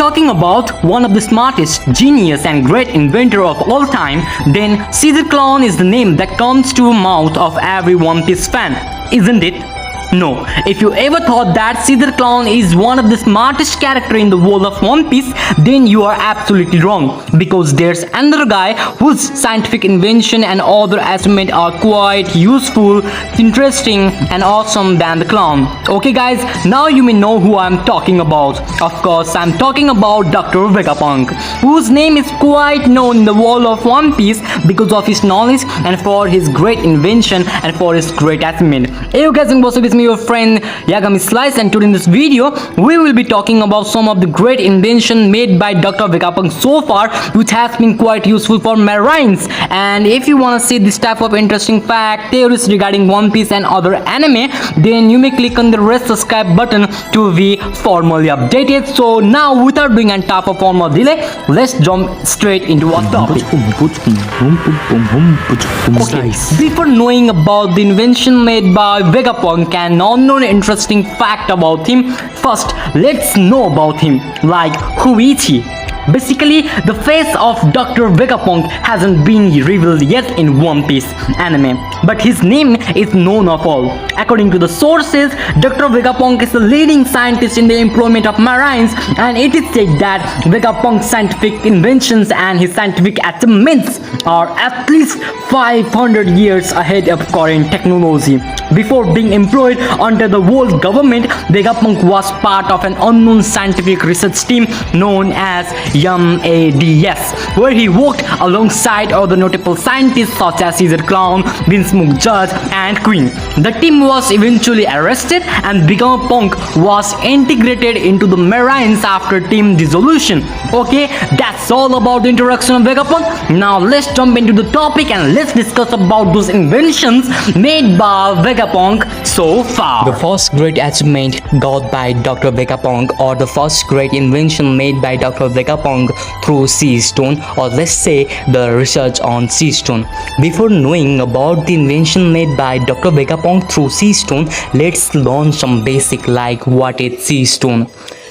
talking about one of the smartest, genius and great inventor of all time, then Caesar Clown is the name that comes to mouth of every One Piece fan, isn't it? No, if you ever thought that Caesar Clown is one of the smartest character in the world of One Piece, then you are absolutely wrong, because there's another guy whose scientific invention and other achievements are quite useful, interesting and awesome than the clown. Okay guys, now you may know who I'm talking about. Of course, I'm talking about Dr. Vegapunk, whose name is quite known in the world of One Piece because of his knowledge and for his great invention and for his great achievement. Hey you guys, with me your friend Yagami Slice, and today in this video we will be talking about some of the great invention made by Dr. Vegapunk so far, which has been quite useful for marines. And if you want to see this type of interesting fact, theories regarding One Piece and other anime, then you may click on the red subscribe button to be formally updated. So now, without doing any type of formal delay, let's jump straight into our topic. Okay, before knowing about the invention made by Vegapunk and unknown interesting fact about him, first let's know about him, like who is he? Basically, the face of Dr. Vegapunk hasn't been revealed yet in One Piece anime, but his name is known of all. According to the sources, Dr. Vegapunk is the leading scientist in the employment of marines, and it is said that Vegapunk's scientific inventions and his scientific achievements are at least 500 years ahead of current technology. Before being employed under the world government, Vegapunk was part of an unknown scientific research team known as MADS, where he worked alongside other notable scientists such as Caesar Clown, Vinsmoke Judge, and Queen. The team was eventually arrested, and Vegapunk was integrated into the Marines after team dissolution. Okay, that's all about the introduction of Vegapunk. Now let's jump into the topic and let's discuss about those inventions made by Vegapunk so far. The first great achievement got by Dr. Vegapunk, or the first great invention made by Dr. Vegapunk through sea stone, or let's say the research on sea stone. Before knowing about the invention made by Dr. Vegapunk through sea stone, let's learn some basic like what is sea stone.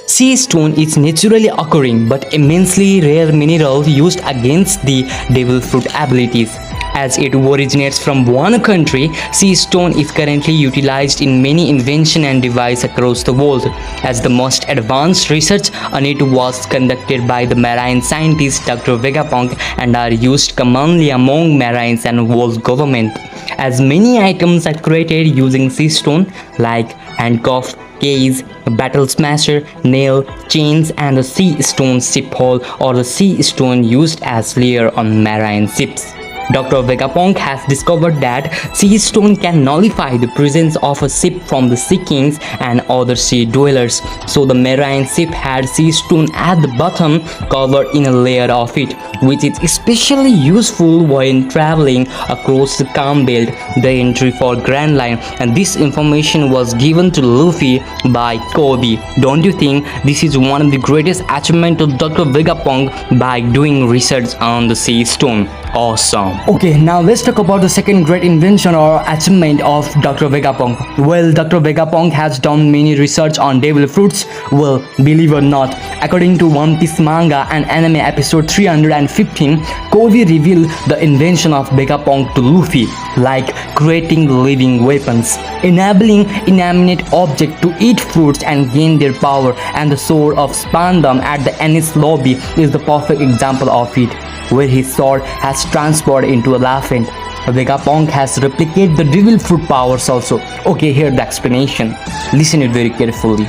Sea stone is naturally occurring but immensely rare mineral used against the devil fruit abilities. As it originates from one country, sea stone is currently utilized in many inventions and devices across the world, as the most advanced research on it was conducted by the marine scientist Dr. Vegapunk and are used commonly among marines and world government. As many items are created using sea stone like handcuff, keys, battle smasher, nail, chains, and the sea stone ship hull, or the sea stone used as layer on marine ships. Dr. Vegapunk has discovered that sea stone can nullify the presence of a ship from the sea kings and other sea dwellers. So the marine ship had sea stone at the bottom covered in a layer of it, which is especially useful when traveling across the calm belt, the entry for Grand Line, and this information was given to Luffy by Kobe. Don't you think this is one of the greatest achievements of Dr. Vegapunk by doing research on the sea stone? Awesome. Okay, now let's talk about the second great invention or achievement of Dr. Vegapunk. Well, Dr. Vegapunk has done many research on devil fruits. Well, believe or not, according to One Piece manga and anime episode 315, Kobe revealed the invention of Vegapunk to Luffy, like creating living weapons, enabling inanimate objects to eat fruits and gain their power, and the sword of Spandam at the Ennis lobby is the perfect example of it, where his sword has transformed into a elephant. Vegapunk has replicated the devil fruit powers also. Okay, here the explanation. Listen it very carefully.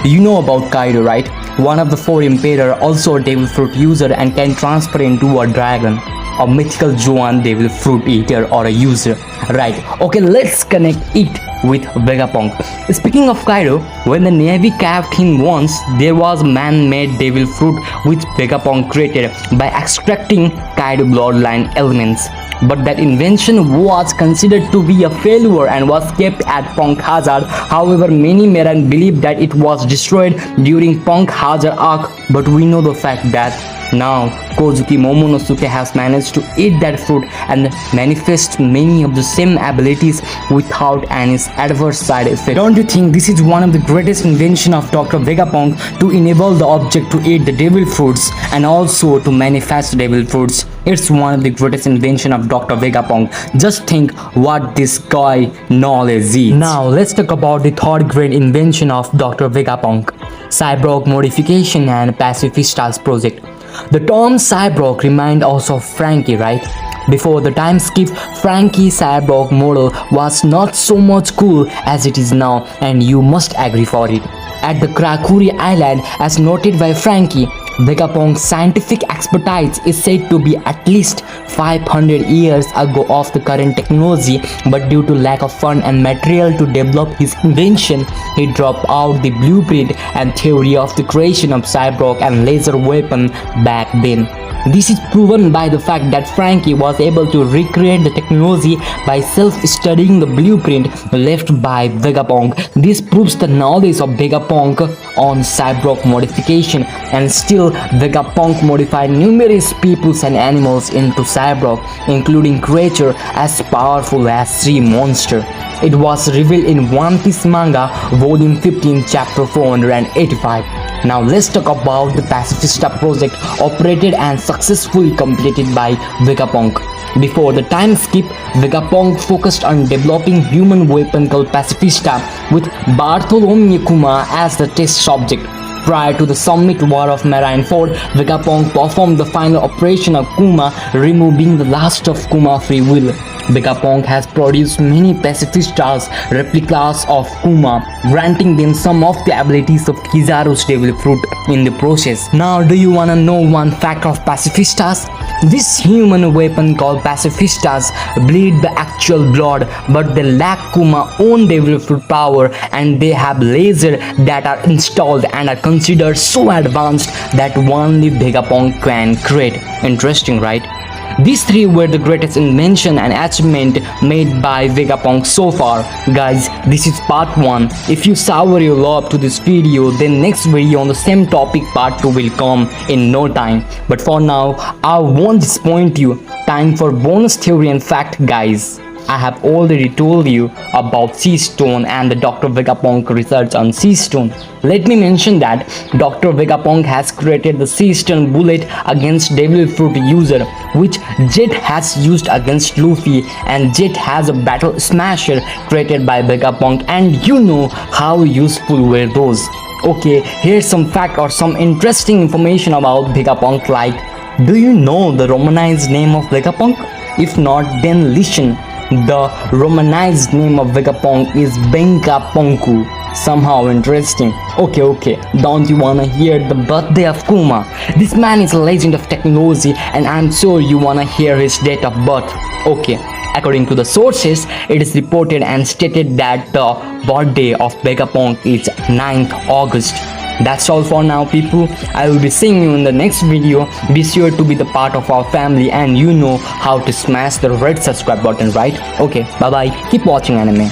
You know about Kaido, right? One of the four emperor, also a devil fruit user, and can transfer into a dragon, a mythical Joan devil fruit eater or a user. Right, okay, let's connect it with Vegapunk. Speaking of Kaido, when the Navy capped him once, there was man-made devil fruit which Vegapunk created by extracting Kaido bloodline elements. But that invention was considered to be a failure and was kept at Punk Hazard. However, many Marine believe that it was destroyed during Punk Hazard arc, but we know the fact that Now, Kozuki Momonosuke has managed to eat that fruit and manifest many of the same abilities without any adverse side effect. Don't you think this is one of the greatest invention of Dr. Vegapunk to enable the object to eat the devil fruits and also to manifest devil fruits? It's one of the greatest invention of Dr. Vegapunk. Just think what this guy knowledge is. Now let's talk about the third great invention of Dr. Vegapunk: cyborg modification and pacifistas project. The term cyborg remind us of Frankie, right? Before the time skip, Frankie cyborg model was not so much cool as it is now, and you must agree for it. At the Krakuri Island, as noted by Frankie, Vegapunk's scientific expertise is said to be at least 500 years ago of the current technology, but due to lack of fund and material to develop his invention, he dropped out the blueprint and theory of the creation of cyborg and laser weapon back then. This is proven by the fact that Frankie was able to recreate the technology by self-studying the blueprint left by Vegapunk. This proves the knowledge of Vegapunk on cyborg modification, and still Vegapunk modified numerous peoples and animals into cyborg, including creatures as powerful as Sea Monster. It was revealed in One Piece manga, volume 15, chapter 485. Now let's talk about the Pacifista project operated and successfully completed by Vegapunk. Before the time skip, Vegapunk focused on developing human weapon called Pacifista with Bartholomew Kuma as the test subject. Prior to the Summit War of Marineford, Vegapunk performed the final operation of Kuma, removing the last of Kuma free will. Vegapunk has produced many Pacifistas replicas of Kuma, granting them some of the abilities of Kizaru's devil fruit in the process. Now, do you wanna know one fact of Pacifistas? This human weapon called Pacifistas bleed the actual blood, but they lack Kuma's own devil fruit power, and they have lasers that are installed and are considered so advanced that only Vegapunk can create. Interesting, right? These three were the greatest invention and achievement made by Vegapunk so far. Guys, this is part 1. If you shower your love to this video, then next video on the same topic part 2 will come in no time. But for now, I won't disappoint you. Time for bonus theory and fact, guys. I have already told you about Sea Stone and the Dr. Vegapunk research on Sea Stone. Let me mention that Dr. Vegapunk has created the Sea Stone bullet against Devil Fruit user, which Jet has used against Luffy, and Jet has a battle smasher created by Vegapunk, and you know how useful were those. Okay, here's some fact or some interesting information about Vegapunk, like, do you know the Romanized name of Vegapunk? If not, then listen. The Romanized name of Vegapunk is Venkapunku. Somehow interesting. Okay, don't you wanna hear the birthday of Kuma? This man is a legend of technology, and I'm sure you wanna hear his date of birth. Okay, according to the sources, it is reported and stated that the birthday of Vegapunk is 9th August. That's all for now, people. I will be seeing you in the next video. Be sure to be the part of our family, and you know how to smash the red subscribe button, right? Okay, bye bye. Keep watching anime.